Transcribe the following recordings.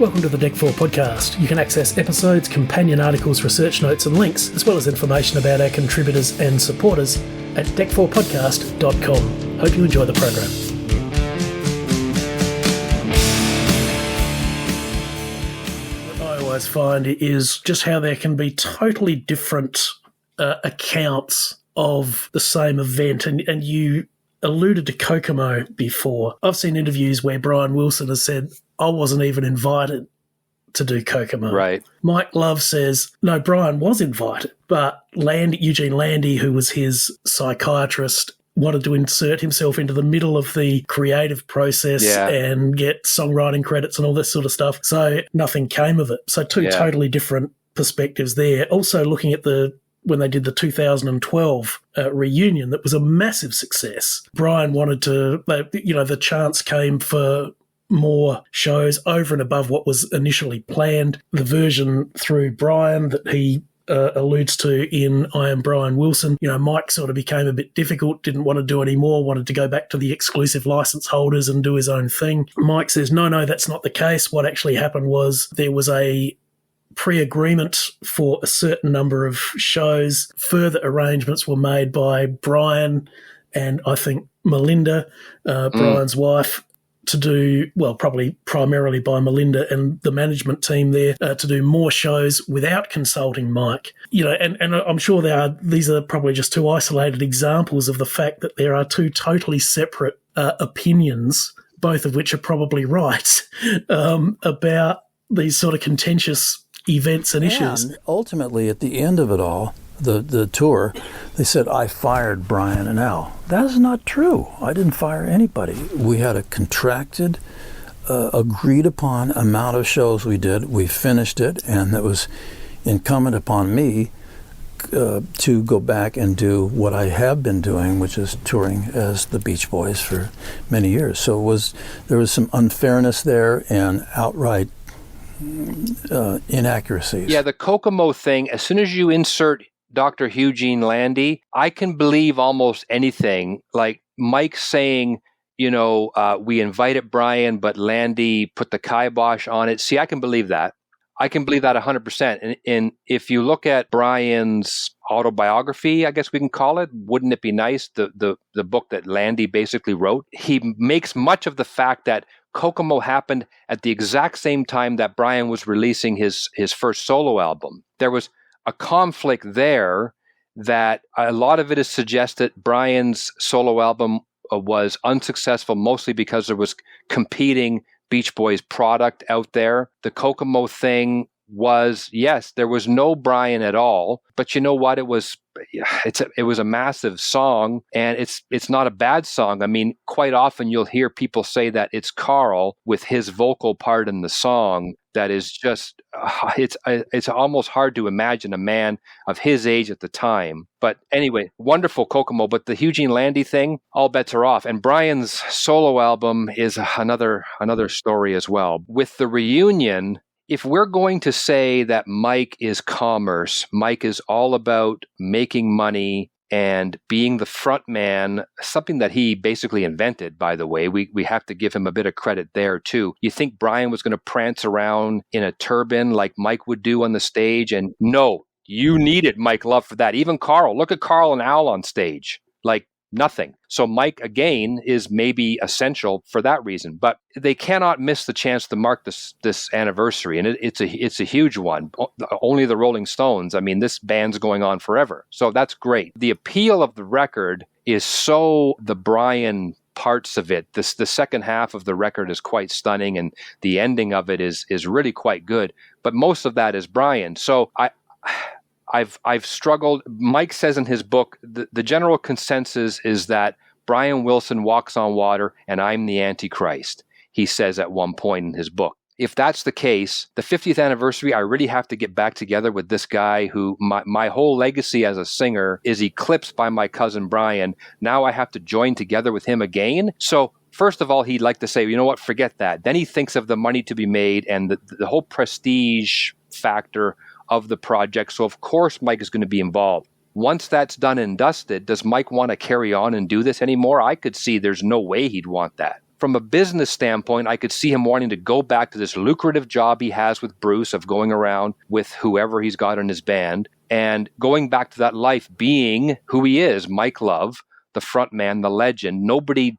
Welcome to the DEC4 podcast. You can access episodes, companion articles, research notes and links, as well as information about our contributors and supporters at dec4podcast.com. Hope you enjoy the program. What I always find is just how there can be totally different accounts of the same event, and you alluded to Kokomo before. I've seen interviews where Brian Wilson has said, I wasn't even invited to do Kokomo. Right. Mike Love says, no, Brian was invited, but Eugene Landy, who was his psychiatrist, wanted to insert himself into the middle of the creative process and get songwriting credits and all this sort of stuff. So nothing came of it. So two totally different perspectives there. Also looking at when they did the 2012 reunion, that was a massive success. Brian wanted to, the chance came for more shows over and above what was initially planned. The version through Brian that he alludes to in I Am Brian Wilson, Mike sort of became a bit difficult, didn't want to do any more, wanted to go back to the exclusive license holders and do his own thing. Mike says, no, that's not the case. What actually happened was there was a pre-agreement for a certain number of shows. Further arrangements were made by Brian and I think Melinda, Brian's wife, to do, probably primarily by Melinda and the management team there, to do more shows without consulting Mike. And I'm sure these are probably just two isolated examples of the fact that there are two totally separate opinions, both of which are probably right, about these sort of contentious events and issues. And ultimately, at the end of it all, the tour, they said, I fired Brian and Al. That is not true. I didn't fire anybody. We had a contracted, agreed upon amount of shows we did. We finished it, and it was incumbent upon me to go back and do what I have been doing, which is touring as the Beach Boys for many years. So there was some unfairness there and outright inaccuracies. Yeah, the Kokomo thing, as soon as you insert Dr. Eugene Landy, I can believe almost anything. Like Mike saying, we invited Brian, but Landy put the kibosh on it. See, I can believe that. I can believe that 100%. And if you look at Brian's autobiography, I guess we can call it, Wouldn't It Be Nice? The book that Landy basically wrote, he makes much of the fact that Kokomo happened at the exact same time that Brian was releasing his first solo album. There was a conflict there that a lot of it is suggested Brian's solo album was unsuccessful, mostly because there was competing Beach Boys product out there. The Kokomo thing was, yes, there was no Brian at all, but you know what? It was a massive song, and it's not a bad song. I mean, quite often you'll hear people say that it's Carl with his vocal part in the song that is just, it's almost hard to imagine a man of his age at the time. But anyway, wonderful Kokomo. But the Eugene Landy thing, all bets are off. And Brian's solo album is another story as well. With the reunion, if we're going to say that Mike is commerce, Mike is all about making money and being the front man, something that he basically invented, by the way. We have to give him a bit of credit there, too. You think Brian was going to prance around in a turban like Mike would do on the stage? And no, you needed Mike Love for that. Even Carl. Look at Carl and Al on stage. Like, nothing. So Mike, again, is maybe essential for that reason. But they cannot miss the chance to mark this anniversary. And it's a huge one. Only the Rolling Stones. I mean, this band's going on forever. So that's great. The appeal of the record is so the Brian parts of it. The second half of the record is quite stunning, and the ending of it is really quite good. But most of that is Brian. So I've struggled. Mike says in his book, the general consensus is that Brian Wilson walks on water and I'm the Antichrist, he says at one point in his book. If that's the case, the 50th anniversary, I really have to get back together with this guy who my whole legacy as a singer is eclipsed by my cousin Brian. Now I have to join together with him again. So first of all, he'd like to say, you know what, forget that. Then he thinks of the money to be made and the whole prestige factor of the project. So of course Mike is going to be involved. Once that's done and dusted, does Mike want to carry on and do this anymore? I could see there's no way he'd want that. from a business standpoint, I could see him wanting to go back to this lucrative job he has with Bruce of going around with whoever he's got in his band and going back to that life, being who he is, Mike Love, the front man, the legend. Nobody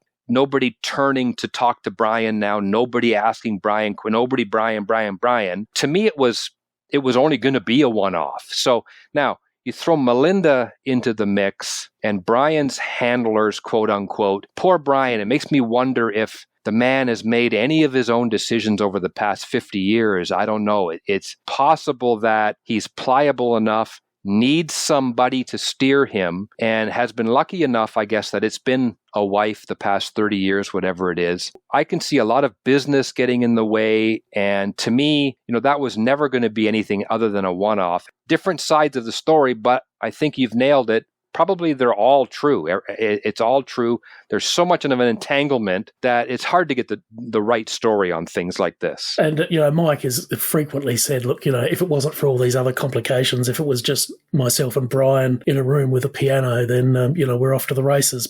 turning to talk to Brian now. Nobody asking Brian. Brian. To me, it was only going to be a one-off. So now you throw Melinda into the mix and Brian's handlers, quote unquote. Poor Brian. It makes me wonder if the man has made any of his own decisions over the past 50 years. I don't know. It's possible that he's pliable enough, needs somebody to steer him, and has been lucky enough, I guess, that it's been a wife the past 30 years, whatever it is. I can see a lot of business getting in the way. And to me, that was never going to be anything other than a one-off. Different sides of the story, but I think you've nailed it. Probably they're all true. It's all true. There's so much of an entanglement that it's hard to get the right story on things like this. And, Mike has frequently said, look, if it wasn't for all these other complications, if it was just myself and Brian in a room with a piano, then, we're off to the races.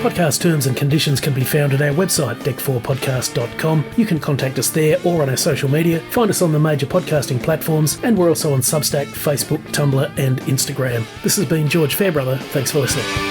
Podcast terms and conditions can be found at our website, DEC4podcast.com. You can contact us there or on our social media. Find us on the major podcasting platforms, and we're also on Substack, Facebook, Tumblr, and Instagram. This has been George Fairbrother. Thanks for listening.